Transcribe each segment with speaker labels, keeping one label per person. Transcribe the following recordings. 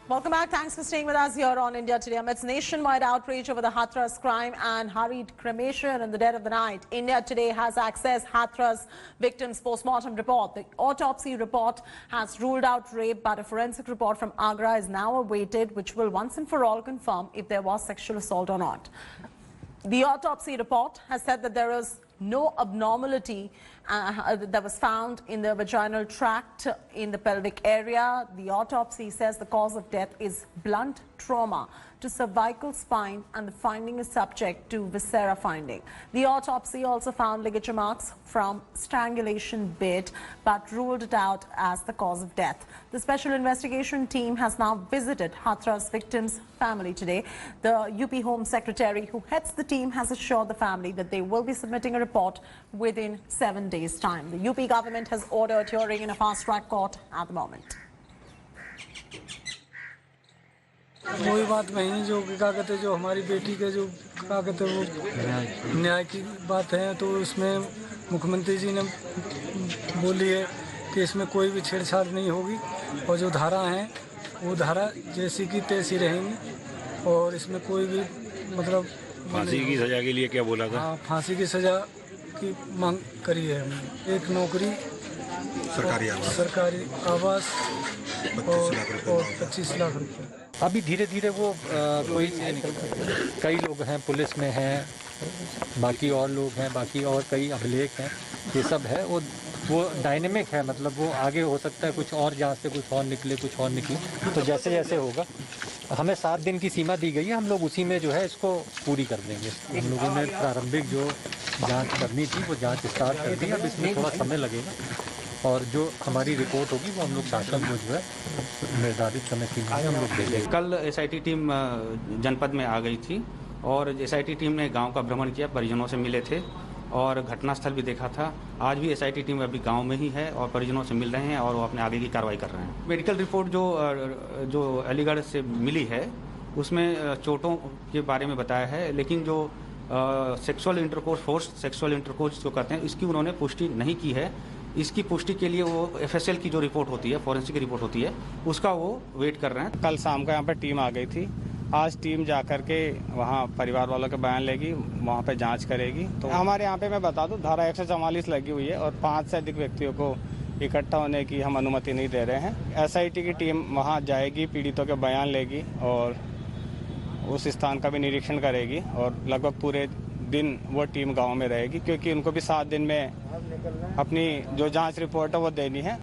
Speaker 1: Welcome back. Thanks for staying with us here on India Today. Amidst nationwide outrage over the Hathras crime and hurried cremation in the dead of the night, India Today has accessed Hathras victims' post-mortem report. The autopsy report has ruled out rape, but a forensic report from Agra is now awaited, which will once and for all confirm if there was sexual assault or not. The autopsy report has said that there is no abnormality that was found in the vaginal tract in the pelvic area. The autopsy says the cause of death is blunt trauma to cervical spine, and the finding is subject to viscera finding. The autopsy also found ligature marks from strangulation bit, but ruled it out as the cause of death. The special investigation team has now visited Hathras victims' family today. The UP Home Secretary who heads the team has assured the family that they will be submitting a report within 7 days' time. The UP government has ordered hearing in a fast-track court at the moment.
Speaker 2: वही बात नहीं जो क्या कहते जो हमारी बेटी के जो क्या कहते वो न्याय की बात है, तो उसमें मुख्यमंत्री जी ने बोली है कि इसमें कोई भी छेड़छाड़ नहीं होगी और जो धारा हैं वो धारा जैसी की तैसी रहेंगी और इसमें कोई भी मतलब
Speaker 3: फांसी की सजा के लिए क्या बोला था?
Speaker 2: हाँ, फांसी की सजा की मांग करी है हमने। एक नौकरी, सरकारी आवास और 25 लाख रुपए।
Speaker 4: अभी धीरे धीरे वो कई लोग हैं पुलिस में हैं, बाकी और लोग हैं, बाकी और कई अभिलेख हैं, ये सब है वो डायनेमिक है, मतलब वो आगे हो सकता है कुछ और जांच से कुछ और निकले, तो जैसे जैसे होगा। हमें 7 दिन की सीमा दी गई है, हम लोग उसी में जो है इसको पूरी कर देंगे। हम लोगों ने प्रारंभिक जो जांच करनी थी वो जांच स्टार्ट कर दी, अब इसमें थोड़ा समय लगेगा और जो हमारी रिपोर्ट होगी वो हम लोग शासन को जो है निर्धारित समय सीमा में हम लोग दे देंगे।
Speaker 5: कल एसआईटी टीम जनपद में आ गई थी और एसआईटी टीम ने गांव का भ्रमण किया, परिजनों से मिले थे और घटनास्थल भी देखा था। आज भी एसआईटी टीम अभी गांव में ही है और परिजनों से मिल रहे हैं और वो अपने आगे की कार्रवाई कर रहे हैं। मेडिकल रिपोर्ट जो अलीगढ़ से मिली है उसमें चोटों के बारे में बताया है, लेकिन जो सेक्सुअल इंटरकोर्स जो करते हैं इसकी उन्होंने पुष्टि नहीं की है। इसकी पुष्टि के लिए वो एफएसएल की जो रिपोर्ट होती है, फॉरेंसिक रिपोर्ट होती है, उसका वो वेट कर रहे हैं।
Speaker 6: कल शाम को यहाँ पर टीम आ गई थी, आज टीम जा कर के वहाँ परिवार वालों के बयान लेगी, वहाँ पे जांच करेगी। तो हमारे यहाँ पे मैं बता दूँ धारा 144 लगी हुई है और 5 से अधिक व्यक्तियों को इकट्ठा होने की हम अनुमति नहीं दे रहे हैं। एसआईटी की टीम वहाँ जाएगी, पीड़ितों के बयान लेगी और उस स्थान का भी निरीक्षण करेगी और लगभग पूरे दिन वो टीम गाँव में रहेगी, क्योंकि उनको भी 7 दिन में अपनी जो जांच रिपोर्ट है वो देनी है।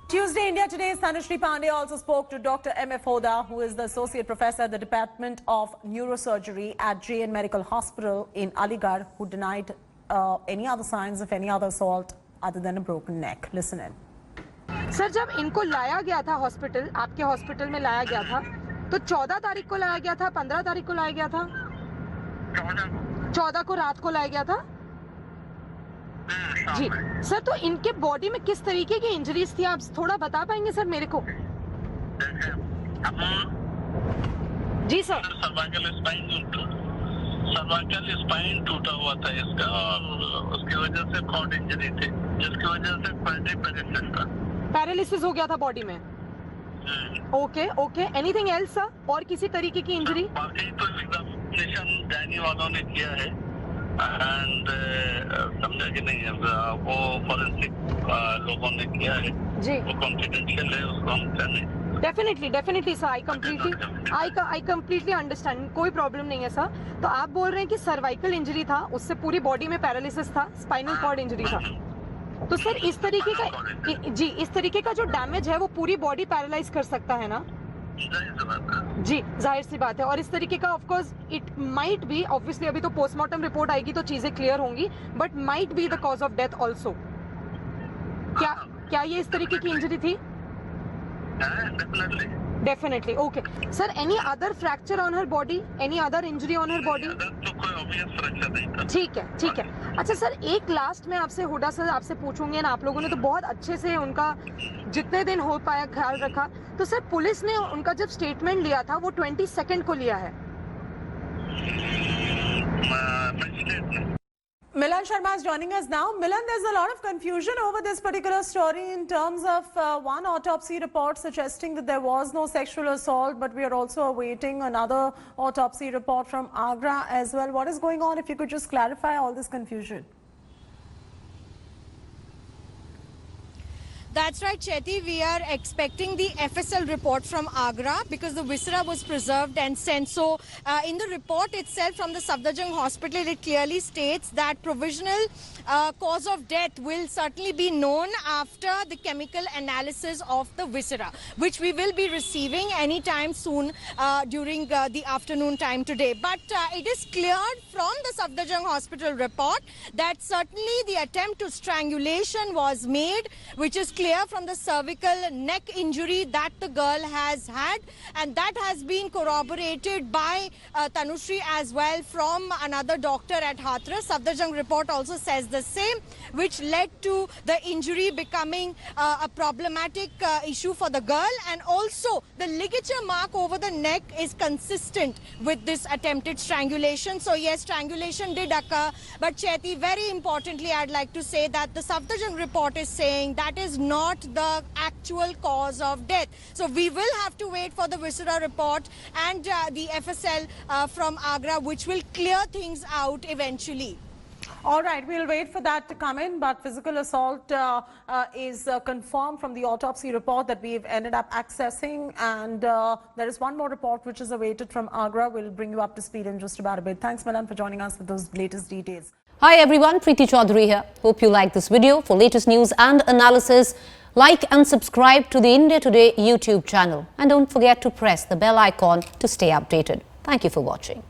Speaker 1: Tuesday, India Today's Tanushree Pandey also spoke to Dr. M.F. Hoda, who is the Associate Professor at the Department of Neurosurgery at JN Medical Hospital in Aligarh, who denied any other signs of any other assault other than a broken neck. Listen in.
Speaker 7: Sir, जब इनको लाया गया था hospital, आपके hospital में लाया गया था, तो 14 तारीख को लाया गया था, 15 तारीख को लाया गया था, 14 को रात को लाया गया था जी सर। तो इनके बॉडी में किस तरीके की इंजरीज थी, आप थोड़ा बता पाएंगे सर मेरे को? जी सर।
Speaker 8: सर्वाइकल स्पाइन टूटा हुआ था इसका और उसकी वजह से कॉर्ड इंजरी थी, जिसकी वजह से
Speaker 7: पैरालिसिस हो गया था बॉडी में। Okay, anything else sir? और किसी तरीके की इंजरी?
Speaker 8: बाकी तो एग्जामिनेशन गायनी वालों ने किया है एंड समझा कि नहीं है, वो फॉरेंसिक लोगों ने किया है जी, वो कॉन्फिडेंशियल है, उसको हम कहने।
Speaker 7: Definitely sir, I completely understand, कोई प्रॉब्लम नहीं है सर। तो आप बोल रहे हैं कि सर्वाइकल इंजरी था, उससे पूरी बॉडी में पैरालिसिस था, स्पाइनल कॉर्ड इंजरी था। तो सर इस तरीके का जो डैमेज है वो पूरी बॉडी पैरालाइज कर सकता है ना जी, जाहिर सी बात है। और इस तरीके का of course it might be, obviously अभी तो पोस्टमार्टम रिपोर्ट आएगी तो चीजें क्लियर होंगी, but might be the cause of death also. क्या ये इस तरीके की इंजरी थी? Definitely. Okay sir, any other fracture on her body, any other injury on her body? ठीक है। अच्छा सर, एक लास्ट में आपसे हुडा सर आपसे पूछूंगे ना, आप लोगों ने तो बहुत अच्छे से उनका जितने दिन हो पाया ख्याल रखा, तो सर पुलिस ने उनका जब स्टेटमेंट लिया था वो 22 को लिया है।
Speaker 1: Milan Sharma is joining us now. Milan, there's a lot of confusion over this particular story in terms of one autopsy report suggesting that there was no sexual assault, but we are also awaiting another autopsy report from Agra as well. What is going on? If you could just clarify all this confusion.
Speaker 9: That's right, Chetty. We are expecting the FSL report from Agra because the viscera was preserved and sent. So, in the report itself from the Safdarjung Hospital, it clearly states that provisional cause of death will certainly be known after the chemical analysis of the viscera, which we will be receiving anytime soon during the afternoon time today. But it is cleared from the Safdarjung Hospital report that certainly the attempt to strangulation was made, which is clear from the cervical neck injury that the girl has had, and that has been corroborated by Tanushree as well from another doctor at Hathras. Safdarjung report also says the same, which led to the injury becoming a problematic issue for the girl, and also the ligature mark over the neck is consistent with this attempted strangulation. So yes, strangulation did occur, but Chetty, very importantly, I'd like to say that the Safdarjung report is saying that is not the actual cause of death. So we will have to wait for the viscera report and the FSL from Agra, which will clear things out eventually.
Speaker 1: All right, we'll wait for that to come in, but physical assault is confirmed from the autopsy report that we've ended up accessing, and there is one more report which is awaited from Agra. We'll bring you up to speed in just about a bit. Thanks, Milan, for joining us with those latest details.
Speaker 10: Hi everyone, Preeti Chaudhary here. Hope you like this video. For latest news and analysis, like and subscribe to the India Today YouTube channel. And don't forget to press the bell icon to stay updated. Thank you for watching.